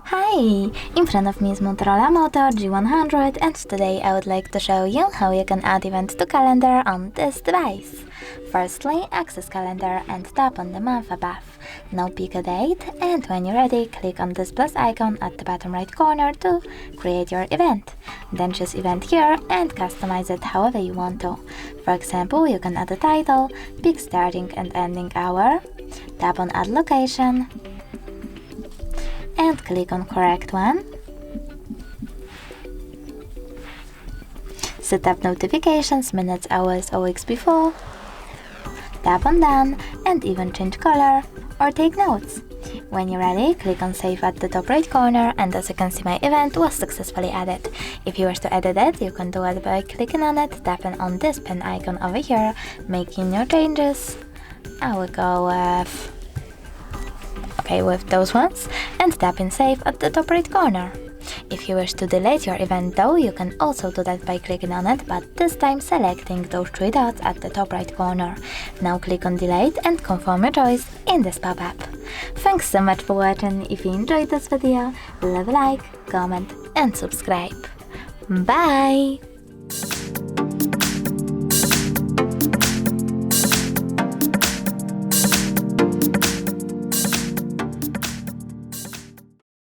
Hi! In front of me is Motorola Moto G100, and today I would like to show you how you can add event to calendar on this device. Firstly, access calendar and tap on the month above. Now pick a date, and when you're ready, click on this plus icon at the bottom right corner to create your event. Then choose event here and customize it however you want to. For example, you can add a title, pick starting and ending hour, tap on add location, and click on correct one. Set up notifications minutes, hours or weeks before. Tap on done and even change color or take notes. When you're ready, click on save at the top right corner, and as you can see, my event was successfully added. If you wish to edit it, you can do it by clicking on it, tapping on this pen icon over here, making your changes. I will go with those ones, and tap in save at the top right corner. If you wish to delete your event though, you can also do that by clicking on it, but this time selecting those three dots at the top right corner. Now click on delete and confirm your choice in this pop-up. Thanks so much for watching. If you enjoyed this video, leave a like, comment and subscribe. Bye!